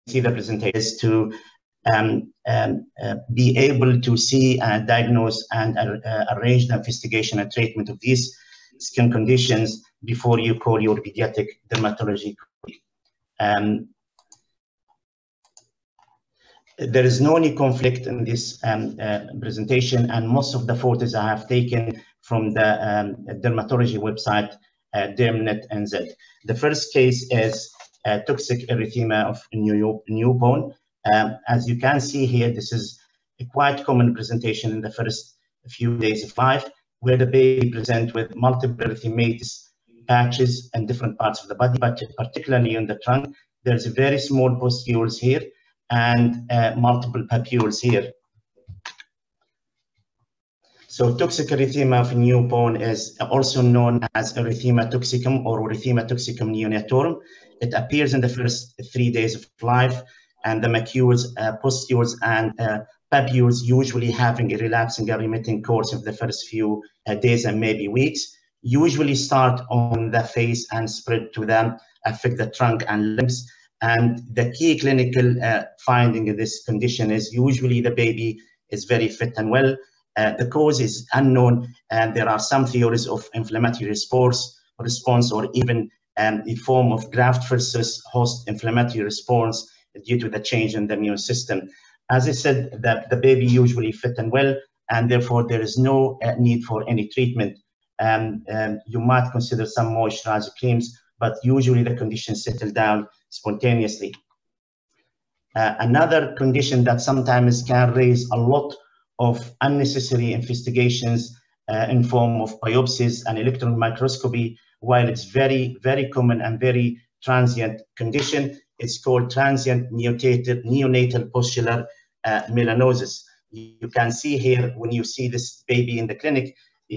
see the presentation is to be able to see, diagnose, and arrange the investigation and treatment of these skin conditions before you call your pediatric dermatology. There is no any conflict in this presentation, and most of the photos I have taken from the dermatology website, DermNet.nz. The first case is toxic erythema of newborn. As you can see here, this is a quite common presentation in the first few days of life, where the baby presents with multiple erythematous patches in different parts of the body, but particularly in the trunk. There's very small pustules here and multiple papules here. So toxic erythema of newborn is also known as erythema toxicum or erythema toxicum neonatorum. It appears in the first 3 days of life, and the macules, pustules, and papules usually having a relapsing and remitting course of the first few days and maybe weeks, usually start on the face and spread to them, affect the trunk and limbs. And the key clinical finding of this condition is usually the baby is very fit and well. The cause is unknown, and there are some theories of inflammatory response or even a form of graft versus host inflammatory response due to the change in the immune system. As I said, that the baby usually fit and well, and therefore there is no need for any treatment. You might consider some moisturizer creams, but usually the condition settles down spontaneously. Another condition that sometimes can raise a lot of unnecessary investigations in form of biopsies and electron microscopy, while it's very, very common and very transient condition. It's called transient neonatal pustular melanosis. You can see here, when you see this baby in the clinic,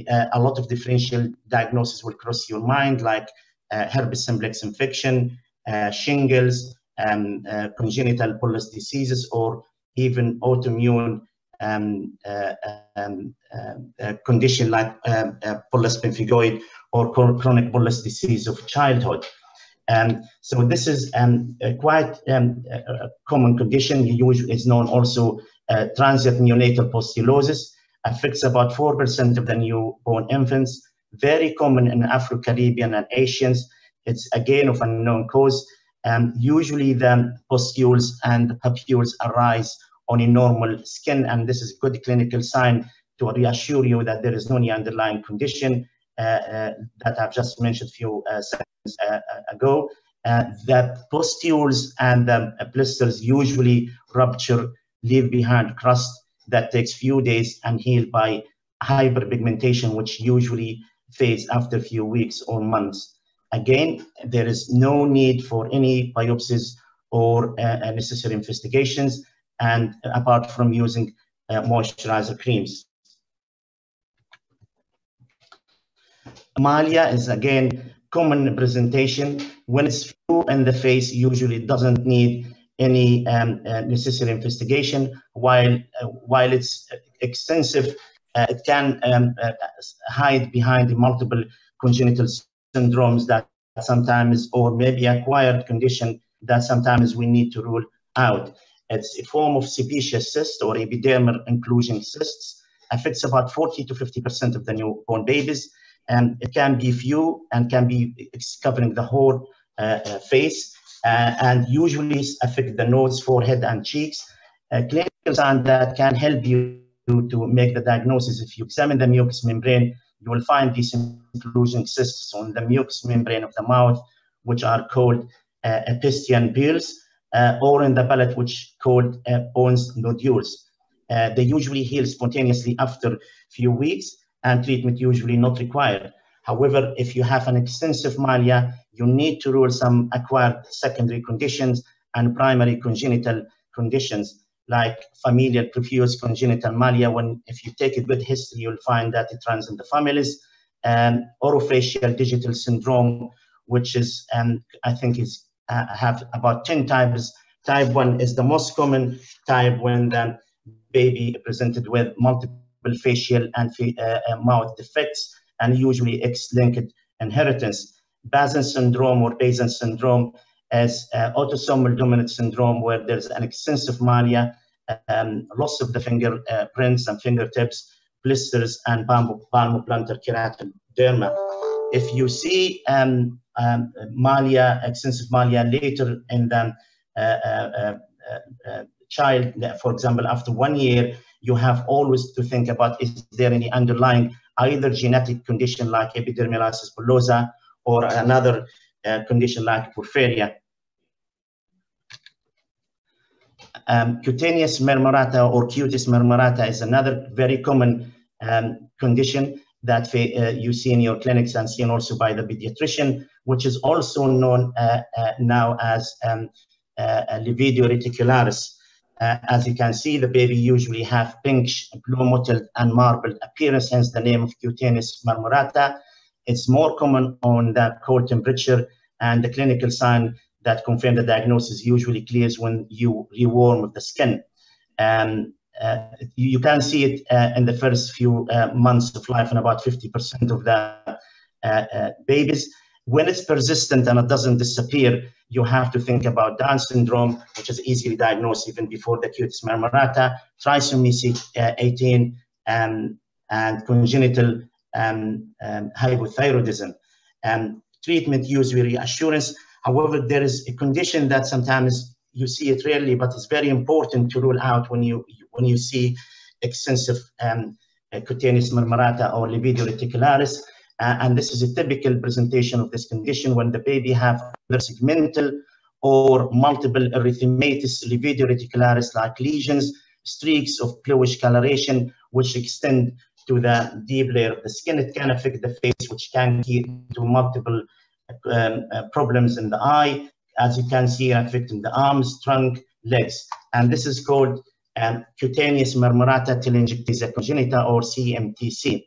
a lot of differential diagnosis will cross your mind, like herpes simplex infection, shingles, congenital bullous diseases, or even autoimmune condition like bullous pemphigoid or chronic bullous disease of childhood. So this is quite a common condition. Usually is known also transient neonatal pustulosis. Affects about 4% of the newborn infants. Very common in Afro-Caribbean and Asians. It's again of unknown cause. Usually the pustules and the papules arise on a normal skin, and this is a good clinical sign to reassure you that there is no underlying condition that I've just mentioned a few seconds ago. That pustules and blisters usually rupture, leave behind crust that takes few days and heal by hyperpigmentation, which usually fades after a few weeks or months. Again, there is no need for any biopsies or necessary investigations, and apart from using moisturizer creams. Milia is again common presentation. When it's few in the face, usually doesn't need any necessary investigation. While it's extensive, it can hide behind the multiple congenital syndromes that sometimes, or maybe acquired condition that sometimes we need to rule out. It's a form of sebaceous cyst or epidermal inclusion cysts. Affects about 40 to 50% of the newborn babies, and it can be few and can be covering the whole face, and usually affect the nose, forehead, and cheeks. Clinical sign that can help you to make the diagnosis. If you examine the mucous membrane, you will find these inclusion cysts on the mucous membrane of the mouth, which are called epistemian peels, or in the palate, which called Bowen's nodules. They usually heal spontaneously after a few weeks, and treatment usually not required. However, if you have an extensive milia, you need to rule some acquired secondary conditions and primary congenital conditions, like familial profuse congenital milia. If you take a good history, you'll find that it runs in the families. Orofacial digital syndrome, which is, I think, is have about 10 types. Type 1 is the most common type, when the baby presented with multiple facial and mouth defects, and usually X-linked inheritance. Bazin syndrome or Bazin syndrome as autosomal dominant syndrome, where there's an extensive malia, loss of the fingerprints and fingertips, blisters, and palmoplantar keratoderma. If you see malia, extensive malia later in the child, for example, after 1 year, you have always to think about, is there any underlying either genetic condition like epidermolysis bullosa or another condition like porphyria. Cutaneous marmorata or Cutis marmorata is another very common condition that you see in your clinics and seen also by the pediatrician, which is also known now as lividio reticularis. As you can see, the baby usually have pinkish, blue mottled, and marbled appearance, hence the name of Cutaneous marmorata. It's more common on the cold temperature, and the clinical sign that confirm the diagnosis usually clears when you rewarm the skin. You can see it in the first few months of life in about 50% of the babies. When it's persistent and it doesn't disappear, you have to think about Down syndrome, which is easily diagnosed even before the Cutis marmorata, trisomy 18, and congenital hypothyroidism. Treatment usually reassurance. However, there is a condition that sometimes you see it rarely, but it's very important to rule out when you see extensive cutaneous marmorata or lividio reticularis. And this is a typical presentation of this condition when the baby have either segmental or multiple erythematous lividio reticularis like lesions, streaks of bluish coloration, which extend to the deep layer of the skin. It can affect the face, which can lead to multiple problems in the eye, as you can see, affecting the arms, trunk, legs. And this is called cutaneous marmorata telangiectasia congenita, or CMTC.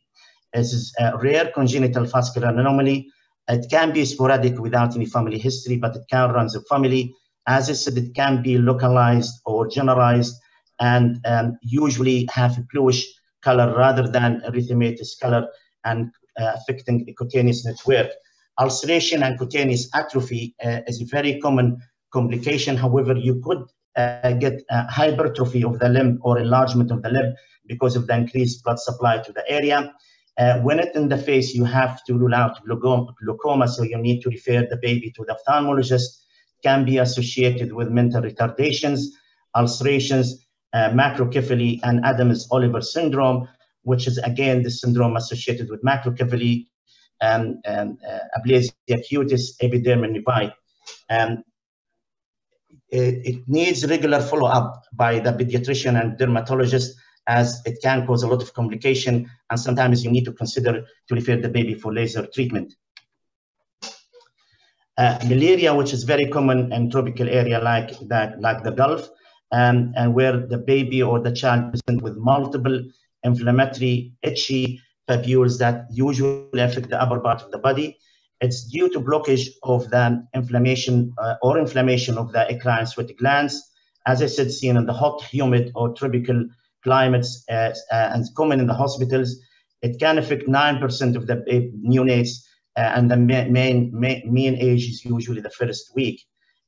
This is a rare congenital vascular anomaly. It can be sporadic without any family history, but it can run the family. As I said, it can be localized or generalized, and usually have a bluish color rather than erythematous color, and affecting the cutaneous network. Ulceration and cutaneous atrophy is a very common complication. However, you could get hypertrophy of the limb or enlargement of the limb because of the increased blood supply to the area. When it's in the face, you have to rule out glaucoma, so you need to refer the baby to the ophthalmologist. Can be associated with mental retardations, ulcerations, macrocephaly, and Adams-Oliver syndrome, which is again the syndrome associated with macrocephaly, aplasia cutis, epidermal nevi. It needs regular follow-up by the pediatrician and dermatologist, as it can cause a lot of complication, and sometimes you need to consider to refer the baby for laser treatment. Miliaria, which is very common in tropical area like the Gulf, and where the baby or the child present with multiple inflammatory, itchy papules that usually affect the upper part of the body. It's due to blockage of the inflammation of the eccrine sweat glands. As I said, seen in the hot, humid, or tropical climates, and common in the hospitals. It can affect 9% of the neonates, and the mean age is usually the first week.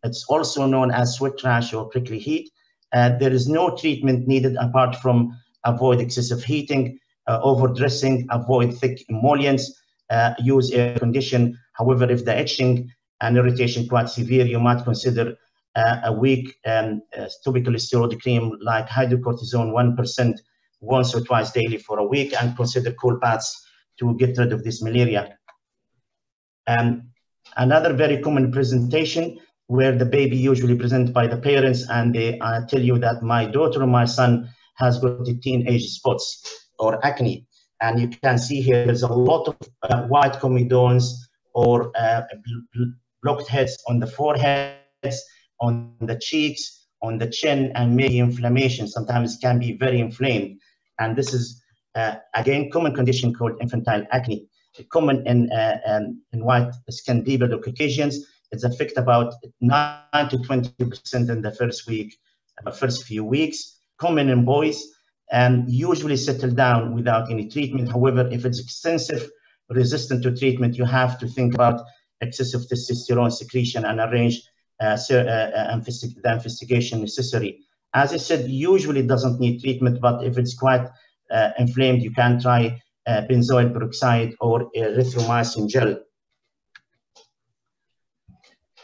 It's also known as sweat rash or prickly heat. There is no treatment needed apart from avoid excessive heating, overdressing, avoid thick emollients, use air condition. However, if the itching and irritation quite severe, you might consider a weak topical steroid cream like hydrocortisone 1% once or twice daily for a week, and consider cold baths to get rid of this malaria. Another very common presentation where the baby usually present by the parents, and they tell you that my daughter or my son has got teenage spots or acne. And you can see here there's a lot of white comedones or blocked heads on the foreheads, on the cheeks, on the chin, and maybe inflammation. Sometimes it can be very inflamed. And this is, again, common condition called infantile acne. Common in white-skinned people or Caucasians. It's affect about 9 to 20% in the first few weeks. Common in boys, and usually settle down without any treatment. However, if it's extensive, resistant to treatment, you have to think about excessive testosterone secretion and arrange the investigation necessary. As I said, usually it doesn't need treatment, but if it's quite inflamed, you can try benzoyl peroxide or erythromycin gel.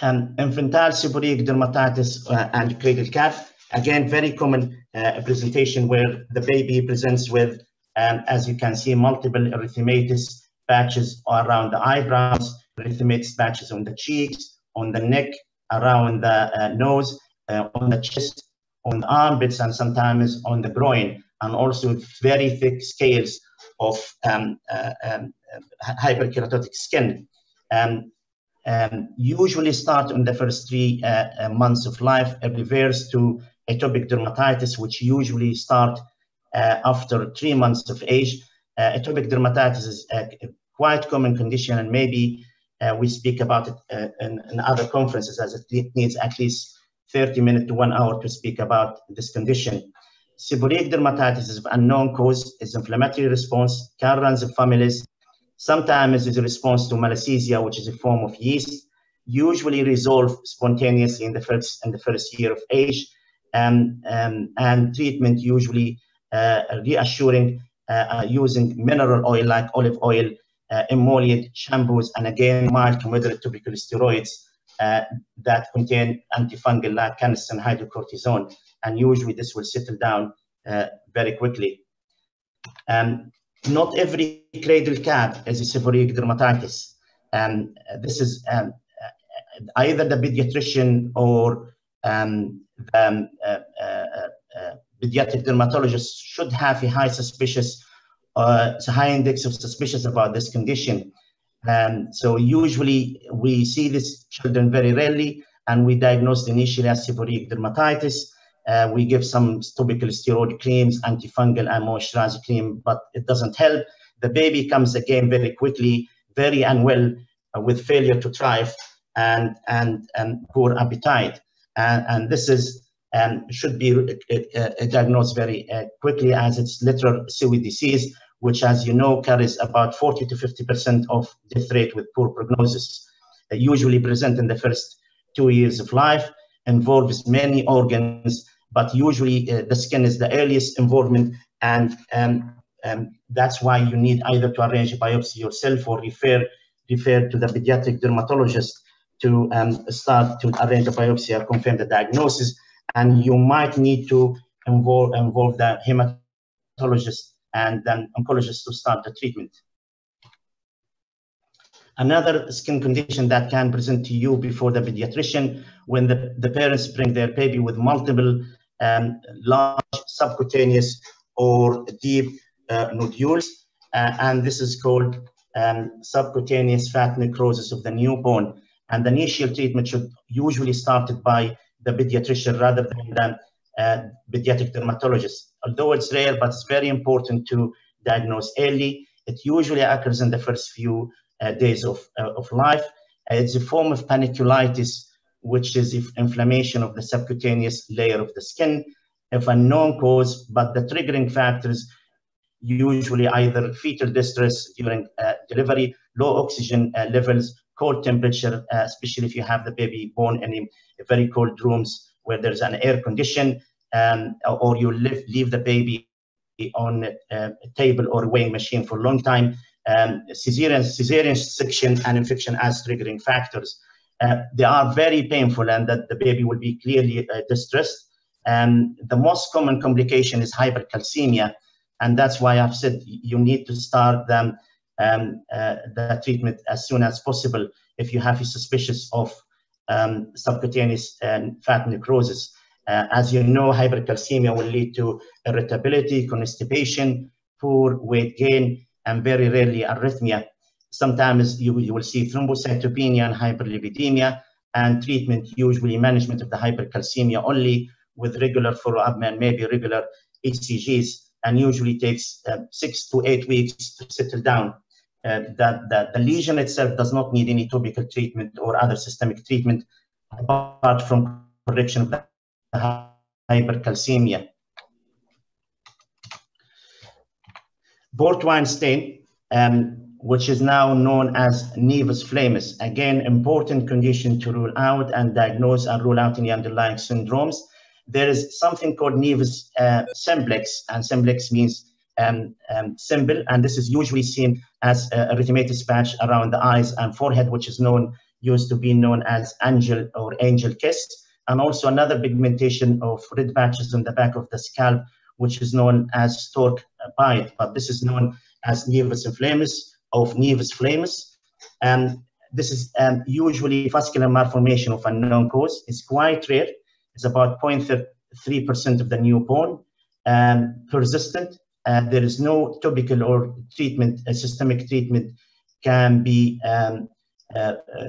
Infantile seborrhoeic dermatitis and cradle cap, again, very common presentation where the baby presents with, as you can see, multiple erythematous patches around the eyebrows, erythematous patches on the cheeks, on the neck, around the nose, on the chest, on the armpits, and sometimes on the groin, and also very thick scales of hyperkeratotic skin. Usually start in the first 3 months of life, reverse to atopic dermatitis, which usually start after 3 months of age. Atopic dermatitis is a quite common condition, and maybe we speak about it in other conferences, as it needs at least 30 minutes to 1 hour to speak about this condition. Seborrhoeic dermatitis is of unknown cause, is inflammatory response, can run in families. Sometimes it's a response to malassezia, which is a form of yeast, usually resolve spontaneously in the first year of age, and treatment usually reassuring using mineral oil like olive oil, emollient shampoos, and again mild to moderate topical steroids that contain antifungal like canesten hydrocortisone, and usually this will settle down very quickly. Not every cradle cap is a seborrhoeic dermatitis. This is either the pediatrician or the pediatric dermatologist should have a high index of suspicious about this condition. So usually we see these children very rarely, and we diagnose initially as seborrhoeic dermatitis. We give some topical steroid creams, antifungal and moisturizer cream, but it doesn't help. The baby comes again very quickly, very unwell, with failure to thrive and poor appetite. And this is should be diagnosed very quickly, as it's literal sewy disease, which, as you know, carries about 40 to 50% of death rate with poor prognosis. Usually present in the first 2 years of life, involves many organs, but usually the skin is the earliest involvement, and that's why you need either to arrange a biopsy yourself or refer to the pediatric dermatologist to start to arrange a biopsy or confirm the diagnosis. And you might need to involve the hematologist and then oncologist to start the treatment. Another skin condition that can present to you before the pediatrician when the parents bring their baby with multiple large subcutaneous or deep nodules, and this is called subcutaneous fat necrosis of the newborn. And the initial treatment should usually started by the pediatrician rather than the pediatric dermatologist. Although it's rare, but it's very important to diagnose early. It usually occurs in the first few days of life. It's a form of paniculitis, which is inflammation of the subcutaneous layer of the skin, of unknown cause, but the triggering factors usually either fetal distress during delivery, low oxygen levels, cold temperature, especially if you have the baby born in a very cold rooms where there's an air condition, or you leave the baby on a table or a weighing machine for a long time. Cesarean section and infection as triggering factors. They are very painful, and that the baby will be clearly distressed. The most common complication is hypercalcemia, and that's why I've said you need to start the treatment as soon as possible if you have a suspicious of subcutaneous fat necrosis. As you know, hypercalcemia will lead to irritability, constipation, poor weight gain, and very rarely arrhythmia. Sometimes you will see thrombocytopenia and hyperlipidemia, and treatment usually management of the hypercalcemia only with regular follow-up and maybe regular ECGs, and usually takes 6 to 8 weeks to settle down. The lesion itself does not need any topical treatment or other systemic treatment apart from correction of the hypercalcemia. Port wine stain, which is now known as Naevus Flammeus. Again, important condition to rule out and diagnose and rule out any underlying syndromes. There is something called Naevus simplex, and simplex means symbol, and this is usually seen as a erythematous patch around the eyes and forehead, which is used to be known as angel or angel kiss, and also another pigmentation of red patches on the back of the scalp, which is known as stork bite, but this is known as Naevus Flammeus of Naevus Flammeus. And this is usually vascular malformation of unknown cause. It's quite rare. It's about 0.3% of the newborn, persistent. There is no topical or treatment, systemic treatment can be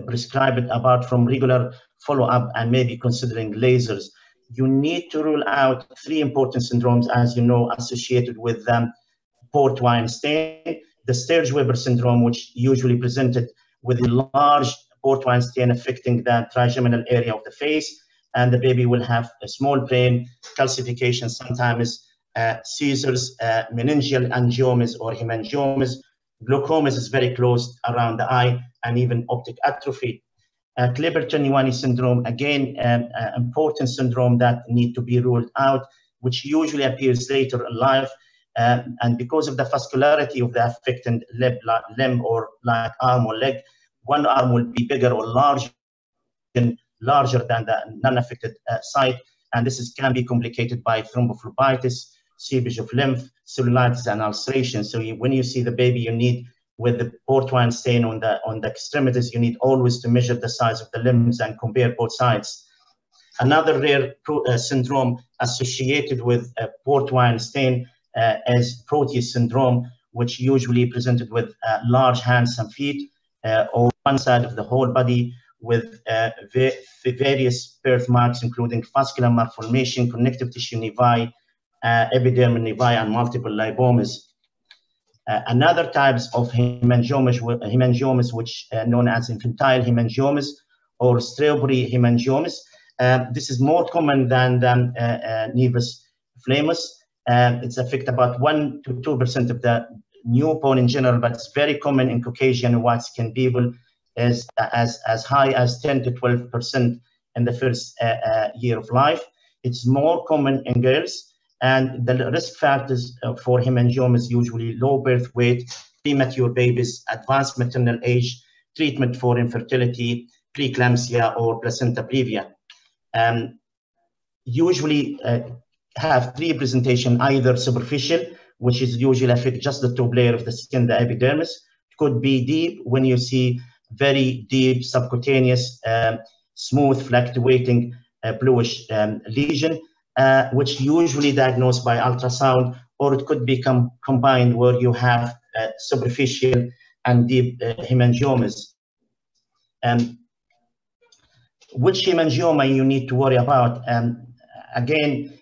prescribed apart from regular follow-up and maybe considering lasers. You need to rule out 3 important syndromes, as you know, associated with port wine stain. The Sturge-Weber syndrome, which usually presented with a large port wine stain affecting the trigeminal area of the face, and the baby will have a small brain, calcification, sometimes seizures, meningeal angiomas or haemangiomas. Glaucomas is very close around the eye, and even optic atrophy. Kleber-Toniani syndrome, again, important syndrome that need to be ruled out, which usually appears later in life. And because of the vascularity of the affected limb or like arm or leg, one arm will be bigger or larger than the non-affected site. And this can be complicated by thrombophlebitis, seepage of lymph, cellulitis, and ulceration. So when you see the baby, you need, with the port wine stain on the extremities, you need always to measure the size of the limbs and compare both sides. Another rare syndrome associated with port wine stain is Proteus syndrome, which usually presented with large hands and feet, or one side of the whole body, with various birthmarks, including vascular malformation, connective tissue nevi, epidermal nevi, and multiple lipomas. Another types of hemangiomas, which are known as infantile hemangiomas or strawberry hemangiomas. This is more common than Naevus Flammeus. It's affect about 1 to 2% of the newborn in general, but it's very common in Caucasian white-skinned people, as high as 10 to 12% in the first year of life. It's more common in girls, and the risk factors for hemangiomas usually low birth weight, premature babies, advanced maternal age, treatment for infertility, preeclampsia, or placenta previa. Usually have 3 presentation, either superficial, which is usually affect just the top layer of the skin, the epidermis. It could be deep when you see very deep subcutaneous, smooth, fluctuating, bluish lesion, which usually diagnosed by ultrasound, or it could become combined where you have superficial and deep hemangiomas. Which hemangioma you need to worry about? Again,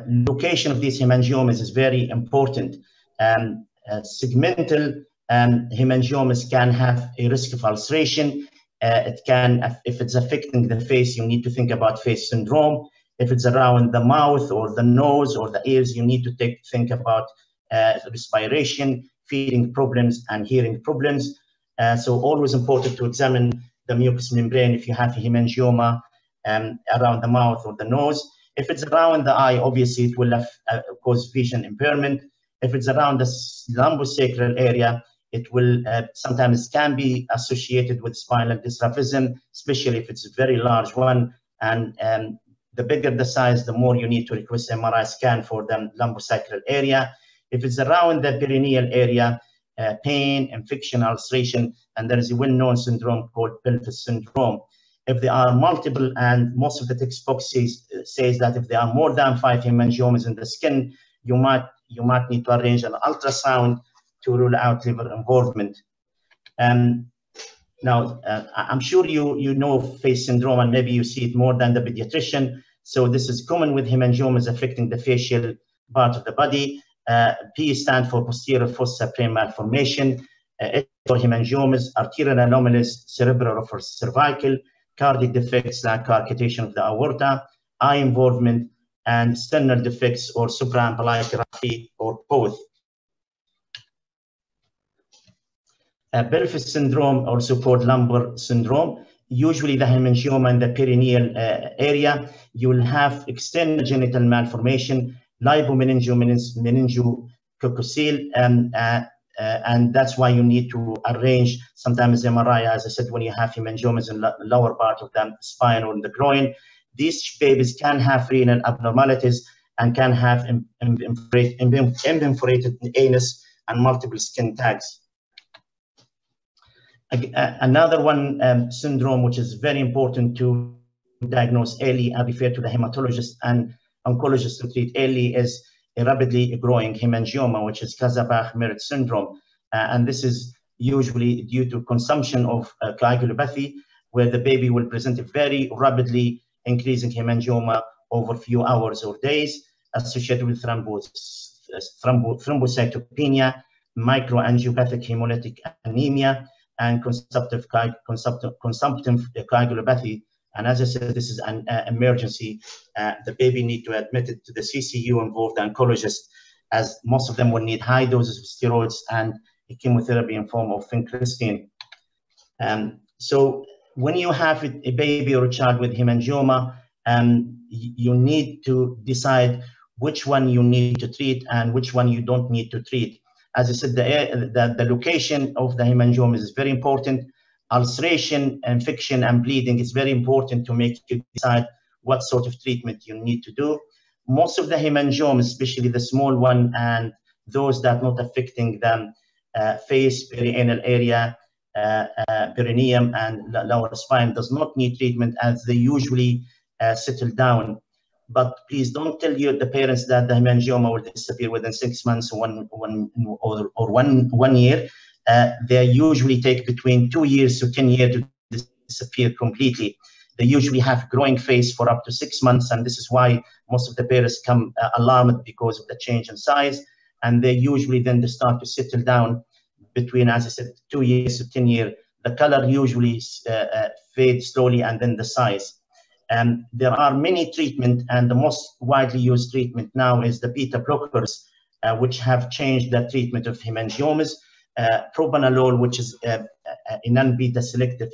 location of these hemangiomas is very important. Segmental hemangiomas can have a risk of ulceration. It can, if it's affecting the face, you need to think about face syndrome. If it's around the mouth or the nose or the ears, you need to think about respiration, feeding problems, and hearing problems. So always important to examine the mucous membrane if you have a hemangioma around the mouth or the nose. If it's around the eye, obviously it will cause vision impairment. If it's around the lumbosacral area, it will sometimes can be associated with spinal dysraphism, especially if it's a very large one. And the bigger the size, the more you need to request MRI scan for the lumbosacral area. If it's around the perineal area, pain, infection, ulceration, and there is a well-known syndrome called PELVIS Syndrome. If there are multiple, and most of the textbook says that if there are more than 5 hemangiomas in the skin, you might need to arrange an ultrasound to rule out liver involvement. Now, I'm sure you know face syndrome, and maybe you see it more than the pediatrician. So this is common with hemangiomas affecting the facial part of the body. P stands for posterior fossa brain malformation. H for hemangiomas, arterial anomalies, cerebral or cervical, cardiac defects like carcatation of the aorta, eye involvement, and sternal defects or supraumbilicuphy or both. PELVIS syndrome, also called lumbar syndrome. Usually the haemangioma in the perineal area, you will have external genital malformation, lipomeningococcygeal, and that's why you need to arrange sometimes MRI, as I said, when you have hemangiomas in the lower part of the spine or in the groin. These babies can have renal abnormalities and can have impinforated anus and multiple skin tags. Another one syndrome which is very important to diagnose early and refer to the hematologist and oncologist to treat early is a rapidly growing hemangioma, which is Kasabach-Merritt syndrome. And this is usually due to consumption of coagulopathy, where the baby will present a very rapidly increasing hemangioma over a few hours or days, associated with thrombocytopenia, microangiopathic hemolytic anemia, and consumptive coagulopathy. And as I said, this is an emergency. The baby need to admit it to the CCU involved oncologist, as most of them will need high doses of steroids and a chemotherapy in form of vincristine. So when you have a baby or a child with hemangioma, you need to decide which one you need to treat and which one you don't need to treat. As I said, the location of the hemangioma is very important. Ulceration, infection, and bleeding is very important to make you decide what sort of treatment you need to do. Most of the hemangiomas, especially the small one and those that not affecting the face, perianal area, perineum, and lower spine, does not need treatment, as they usually settle down. But please don't tell the parents that the hemangioma will disappear within 6 months or one year. They usually take between 2 years to 10 years to disappear completely. They usually have growing phase for up to 6 months, and this is why most of the parents come alarmed because of the change in size. And they usually then start to settle down between, as I said, 2 years to 10 years. The color usually fades slowly, and then the size. There are many treatments, and the most widely used treatment now is the beta blockers, which have changed the treatment of hemangiomas. Propranolol, which is a non-beta selective,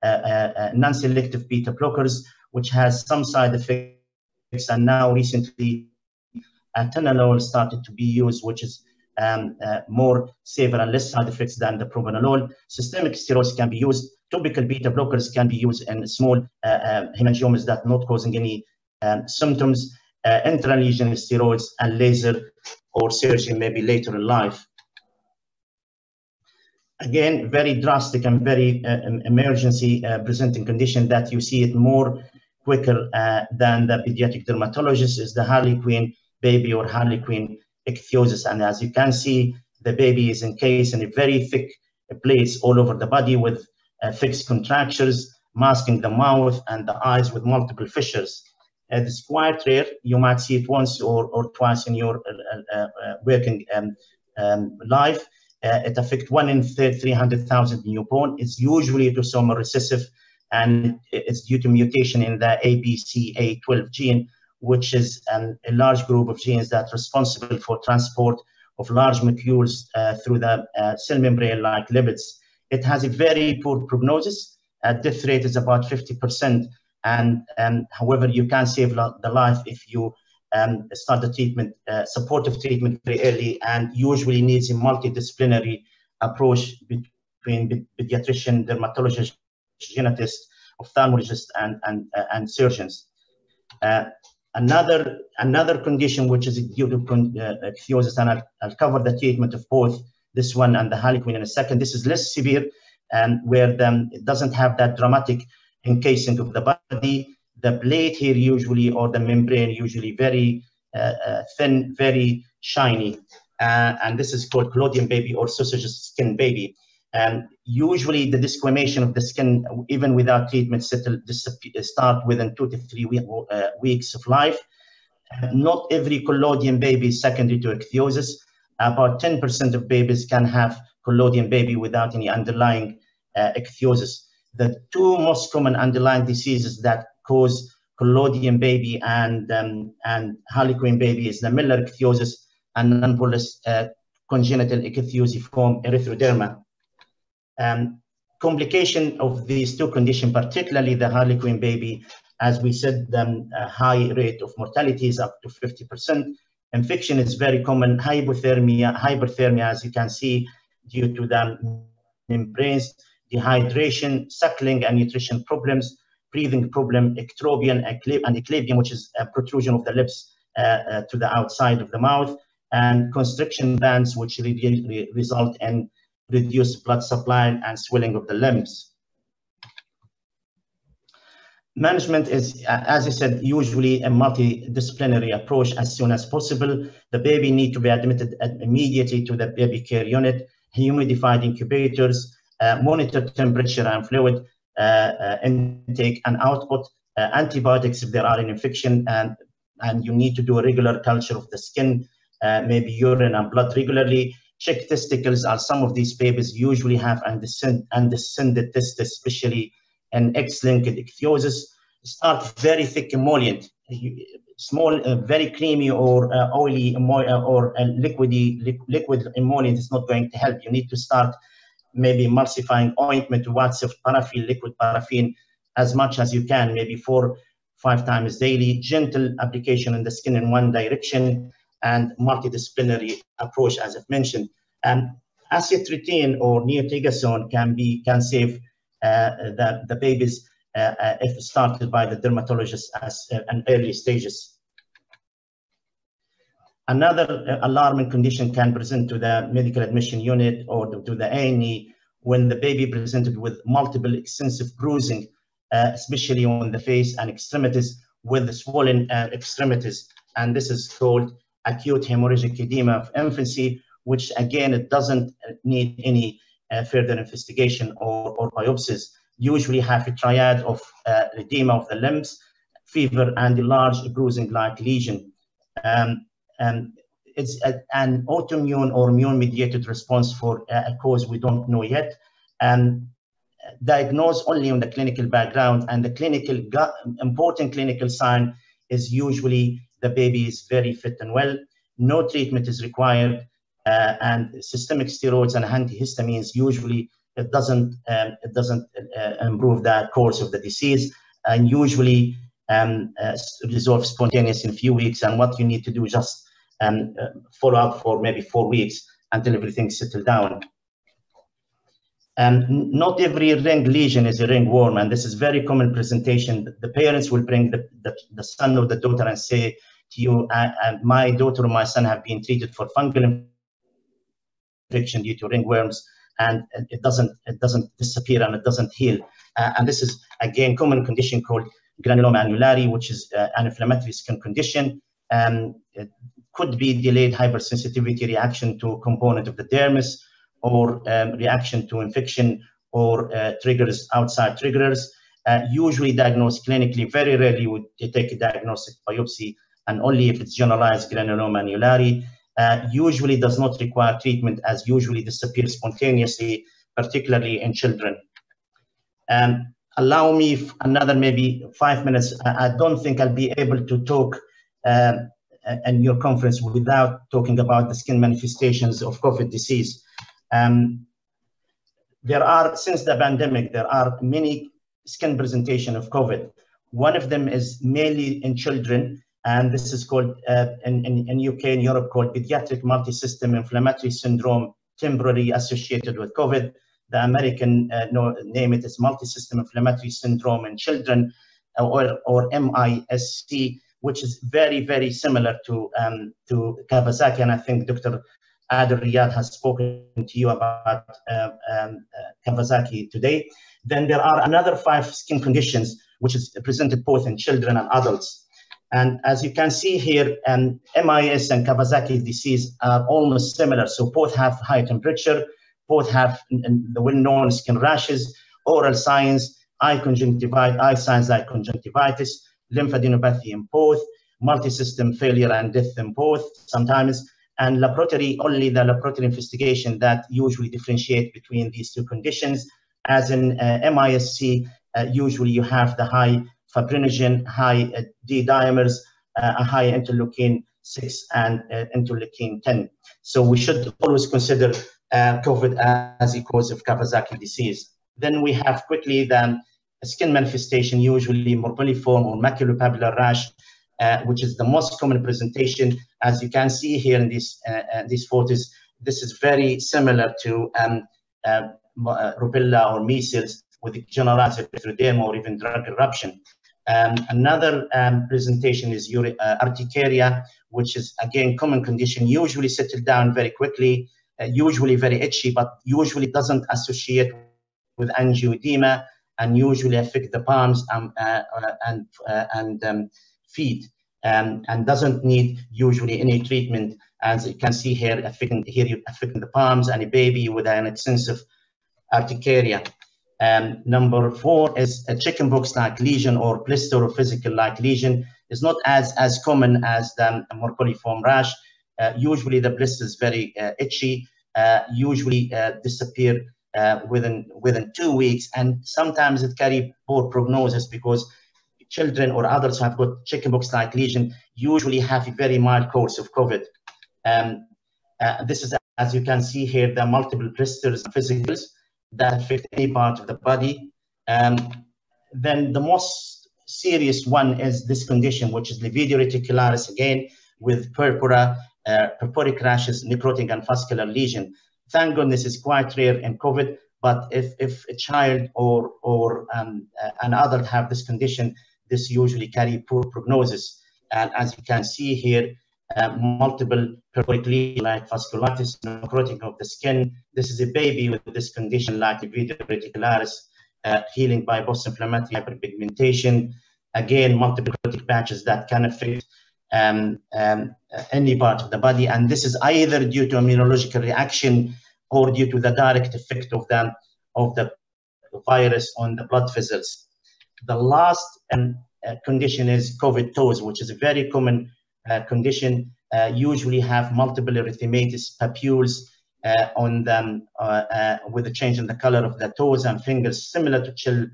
non-selective beta blockers, which has some side effects, and now recently atenolol started to be used, which is more safer and less side effects than the propranolol. Systemic steroids can be used. Topical beta blockers can be used in small hemangiomas that not causing any symptoms. Intralesional steroids and laser or surgery maybe later in life. Again, very drastic and very emergency presenting condition that you see it more quicker than the pediatric dermatologist is the Harlequin baby or Harlequin ichthyosis. And as you can see, the baby is encased in a very thick plates all over the body with fixed contractures, masking the mouth and the eyes with multiple fissures. It's quite rare. You might see it once or twice in your working life. It affects 1 in 300,000 newborn. It's usually autosomal recessive, and it's due to mutation in the ABCA12 gene, which is a large group of genes that are responsible for transport of large molecules through the cell membrane like lipids. It has a very poor prognosis. Death rate is about 50%. And however, you can save the life if you start the treatment, supportive treatment very early, and usually needs a multidisciplinary approach between pediatrician, dermatologist, genetist, ophthalmologist, and surgeons. Another condition which is due to ichthyosis, and I'll cover the treatment of both this one and the Harlequin in a second. This is less severe, where it doesn't have that dramatic encasing of the body. The plate here usually, or the membrane usually very thin, very shiny. And this is called Collodion Baby or sausage skin baby. Usually the desquamation of the skin, even without treatment, start within 2 to 3 weeks of life. Not every Collodion baby is secondary to ichthyosis. About 10% of babies can have Collodion baby without any underlying ichthyosis. The two most common underlying diseases that cause Collodion baby and Harlequin baby is the Miller ichthyosis and non-bullous congenital ichthyosiform erythroderma. Complication of these two conditions, particularly the Harlequin baby, as we said, a high rate of mortality is up to 50%. Infection is very common. Hypothermia, as you can see, due to the membranes, dehydration, suckling and nutrition problems, breathing problem, ectropion and eclabium, which is a protrusion of the lips to the outside of the mouth, and constriction bands, which result in reduced blood supply and swelling of the limbs. Management is, as I said, usually a multidisciplinary approach as soon as possible. The baby needs to be admitted immediately to the baby care unit, humidified incubators, monitor temperature and fluid intake and output, antibiotics if there are an infection, and you need to do a regular culture of the skin, maybe urine and blood regularly. Check testicles, as some of these babies usually have undescended testes, especially and X-linked ichthyosis. Start very thick emollient. Small, very creamy or oily or liquid emollient is not going to help. You need to start maybe emulsifying ointment, watts of paraffin, liquid paraffin, as much as you can, maybe 4 or 5 times daily. Gentle application in the skin in one direction, and multidisciplinary approach, as I've mentioned. Acetretin or neotegasone can save the babies if started by the dermatologist as an early stages. Another alarming condition can present to the medical admission unit or to the A&E when the baby presented with multiple extensive bruising, especially on the face and extremities with swollen extremities. And this is called acute hemorrhagic edema of infancy, which again, it doesn't need any further investigation or biopsies. Usually have a triad of edema of the limbs, fever, and a large bruising-like lesion. It's an autoimmune or immune-mediated response for a cause we don't know yet. Diagnosed only on the clinical background, and the important clinical sign is usually the baby is very fit and well. No treatment is required, and systemic steroids and antihistamines usually it doesn't improve the course of the disease, and usually resolve spontaneously in a few weeks. And what you need to do is just follow up for maybe 4 weeks until everything settles down. Not every ring lesion is a ringworm, and this is very common presentation. The parents will bring the son or the daughter and say to you, my daughter or my son have been treated for fungal infection due to ringworms, and it doesn't disappear and it doesn't heal. And this is again common condition called granuloma annulari, which is an inflammatory skin condition. It could be delayed hypersensitivity reaction to a component of the dermis, or reaction to infection, or triggers, outside triggers. Usually diagnosed clinically. Very rarely would you take a diagnostic biopsy, and only if it's generalized granuloma annulari. Usually does not require treatment, as usually disappears spontaneously, particularly in children. Allow me another maybe 5 minutes. I don't think I'll be able to talk in your conference without talking about the skin manifestations of COVID disease. There are, since the pandemic, there are many skin presentation of COVID. One of them is mainly in children, and this is called, in UK and Europe, called pediatric multisystem inflammatory syndrome, temporarily associated with COVID. The American name it is multisystem inflammatory syndrome in children, or MISC, which is very, very similar to Kawasaki, and I think Dr. Adil Riyad has spoken to you about Kawasaki today. Then there are another 5 skin conditions which is presented both in children and adults. And as you can see here, MIS and Kawasaki disease are almost similar. So both have high temperature, both have the well-known skin rashes, oral signs, eye signs like conjunctivitis, lymphadenopathy in both, multi-system failure and death in both sometimes, and laboratory, only the laboratory investigation that usually differentiate between these two conditions. As in MISC, usually you have the high fibrinogen, high D dimers, a high interleukin 6 and interleukin 10. So we should always consider COVID as a cause of Kawasaki disease. Then we have quickly the skin manifestation, usually morbilliform or maculopapular rash, which is the most common presentation. As you can see here in these photos, this is very similar to rubella or measles with generalized erythema or even drug eruption. Another presentation is urticaria, which is again common condition, usually settle down very quickly, usually very itchy, but usually doesn't associate with angioedema and usually affect the palms and feet, and doesn't need usually any treatment, as you can see here, affecting the palms and a baby with an extensive urticaria. Number 4 is a chickenpox-like lesion or blister or physical-like lesion. It's not as common as the morbilliform rash. Usually the blister is very itchy, usually disappear within 2 weeks, and sometimes it carry poor prognosis because children or adults who have got chickenpox-like lesion usually have a very mild course of COVID. This is, as you can see here, the multiple blisters and physicals that affect any part of the body. Then the most serious one is this condition, which is lividio reticularis, again, with purpura, purpuric rashes, necrotic and vascular lesion. Thank goodness it's quite rare in COVID, but if a child or an adult have this condition, this usually carry poor prognosis. And as you can see here, multiple purpuric lesion like vasculitis, necrotic of the skin. This is a baby with this condition like lividio reticularis, healing by post-inflammatory hyperpigmentation. Again, multiple necrotic patches that can affect any part of the body, and this is either due to immunological reaction or due to the direct effect of the virus on the blood vessels. The last condition is COVID toes, which is a very common condition. Usually have multiple erythematous papules on them with a change in the color of the toes and fingers, similar to chill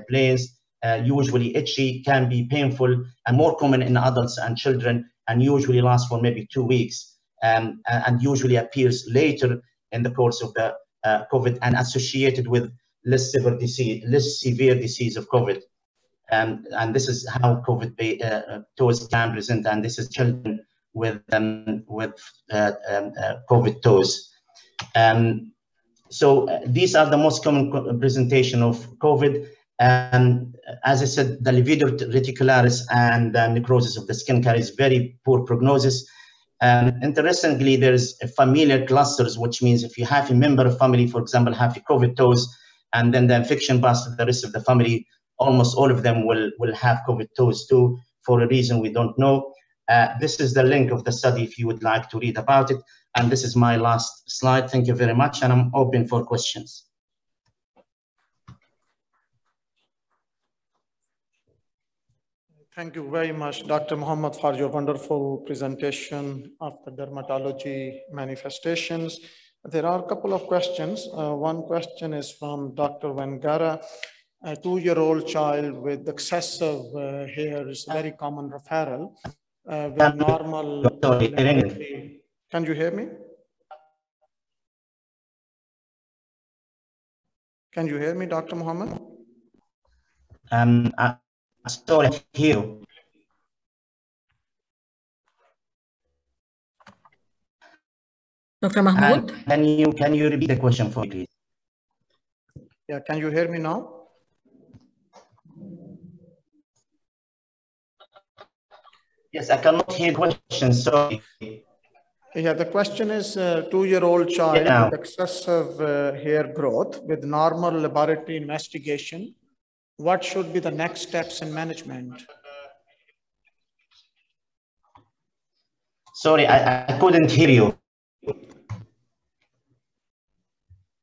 planes. Usually itchy, can be painful, and more common in adults and children, and usually lasts for maybe 2 weeks, and usually appears later in the course of the COVID and associated with less severe disease of COVID. And this is how COVID toes can present, and this is children with COVID toes. So these are the most common presentation of COVID. As I said, the lividio reticularis and the necrosis of the skin carries very poor prognosis. Interestingly, there's familial clusters, which means if you have a member of family, for example, have a COVID toes, and then the infection passes to the rest of the family, almost all of them will have COVID toes too, for a reason we don't know. This is the link of the study if you would like to read about it. And this is my last slide. Thank you very much, and I'm open for questions. Thank you very much, Dr. Muhammad, for your wonderful presentation of the dermatology manifestations. There are a couple of questions. One question is from Dr. Vangara. A 2-year-old child with excessive hair is a very common referral with normal. Can you hear me? Can you hear me, Dr. Muhammad? Sorry, here. Dr. Mahmoud? Can you repeat the question for me, please? Yeah, can you hear me now? Yes, I cannot hear the question, sorry. Yeah, the question is 2-year-old child with excessive hair growth with normal laboratory investigation. What should be the next steps in management? Sorry, I couldn't hear you.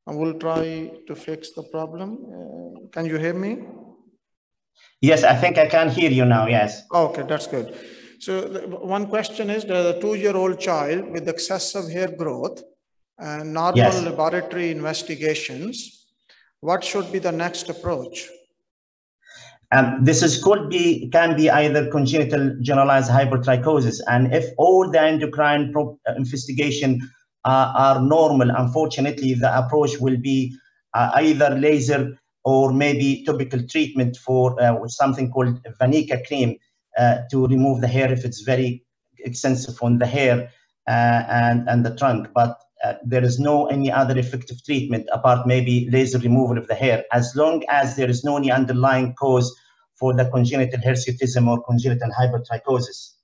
I will try to fix the problem. Can you hear me? Yes, I think I can hear you now, yes. Okay, that's good. So one question is the 2-year-old child with excessive hair growth and normal laboratory investigations. What should be the next approach? This is can be either congenital generalized hypertrichosis, and if all the endocrine investigation are normal, unfortunately, the approach will be either laser or maybe topical treatment for something called Vanica cream to remove the hair if it's very extensive on the hair and the trunk. But there is no any other effective treatment apart maybe laser removal of the hair, as long as there is no any underlying cause for the congenital hirsutism or congenital hypertrichosis.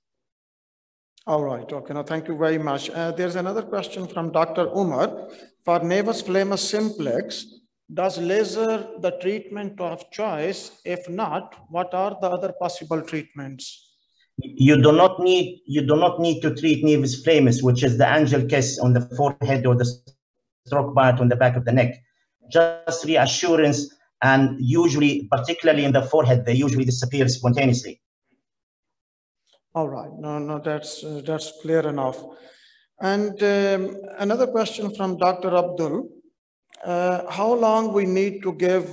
All right. Okay. Now, thank you very much. There's another question from Dr. Umar. For Naevus flammeus simplex, does laser the treatment of choice? If not, what are the other possible treatments? You do not need to treat Neevus flammeus, which is the angel kiss on the forehead or the stroke bite on the back of the neck. Just reassurance, and usually, particularly in the forehead, they usually disappear spontaneously. All right. No, that's clear enough. And another question from Dr. Abdul. How long we need to give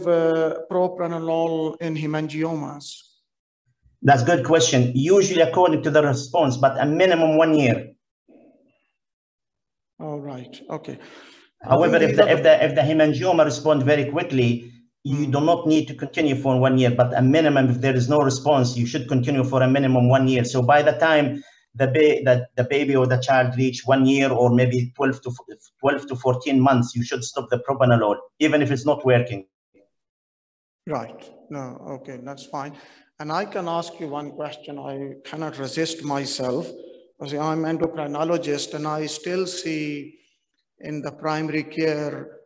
propranolol in hemangiomas? That's a good question. Usually according to the response, but a minimum 1 year. All right. Okay. However, if the hemangioma responds very quickly, you do not need to continue for 1 year, but a minimum, if there is no response, you should continue for a minimum 1 year. So by the time the baby or the child reach 1 year or maybe 12 to 14 months, you should stop the propranolol, even if it's not working. Right. No, okay, that's fine. And I can ask you one question. I cannot resist myself. I'm an endocrinologist, and I still see in the primary care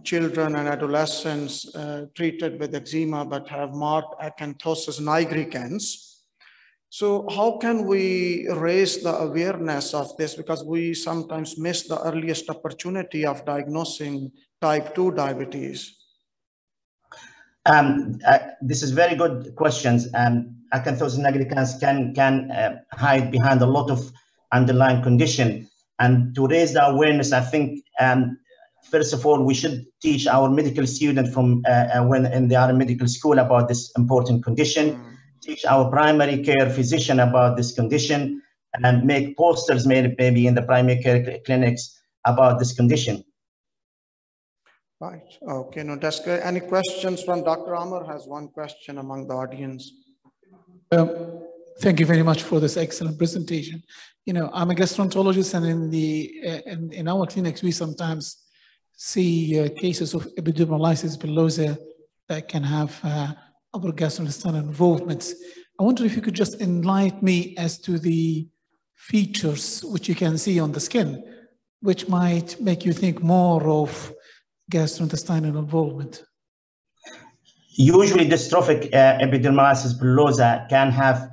children and adolescents treated with eczema but have marked acanthosis nigricans. So how can we raise the awareness of this? Because we sometimes miss the earliest opportunity of diagnosing type 2 diabetes. This is very good questions. Acanthosis nigricans can hide behind a lot of underlying condition. And to raise the awareness, I think, first of all, we should teach our medical students from when they are in medical school about this important condition, teach our primary care physician about this condition, and make posters maybe in the primary care clinics about this condition. Right. Okay. No, that's good. Any questions from Dr. Amar? Has one question among the audience. Thank you very much for this excellent presentation. You know, I'm a gastroenterologist, and in our clinics we sometimes see cases of epidermolysis bullosa that can have upper gastrointestinal involvements. I wonder if you could just enlighten me as to the features which you can see on the skin, which might make you think more of gastrointestinal involvement. Usually dystrophic epidermolysis bullosa can have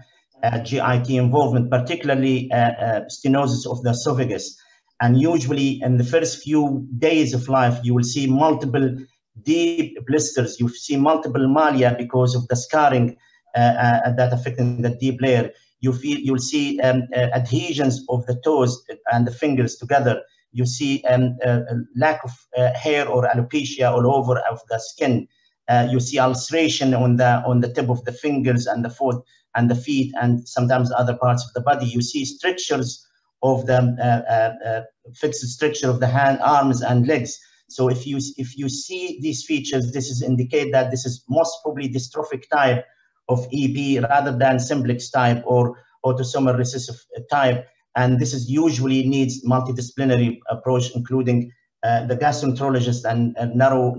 GIT involvement, particularly stenosis of the esophagus. And usually in the first few days of life, you will see multiple deep blisters. You see multiple malia because of the scarring that affecting the deep layer. You'll see adhesions of the toes and the fingers together. You see lack of hair or alopecia all over of the skin. You see ulceration on the tip of the fingers and the foot and the feet and sometimes other parts of the body. You see strictures of the fixed stricture of the hand, arms, and legs. So if you see these features, this is indicate that this is most probably dystrophic type of EB rather than simplex type or autosomal recessive type. And this is usually needs multidisciplinary approach, including the gastroenterologist and narrow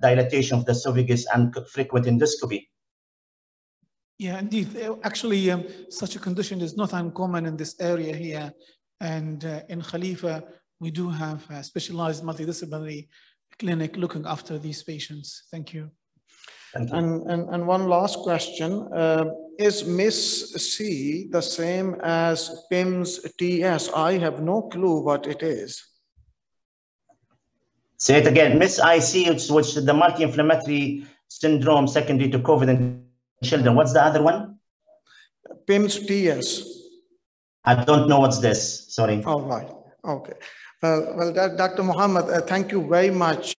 dilatation of the esophagus and frequent endoscopy. Yeah, indeed. Actually, such a condition is not uncommon in this area here. And in Khalifa, we do have a specialized multidisciplinary clinic looking after these patients. Thank you. Thank you. And one last question. Is Miss C the same as PIMS TS? I have no clue what it is. Say it again. Miss IC, which is the multi-inflammatory syndrome secondary to COVID in children. What's the other one? PIMS TS. I don't know what's this. Sorry. All right. Okay. Well, Dr. Muhammad, thank you very much.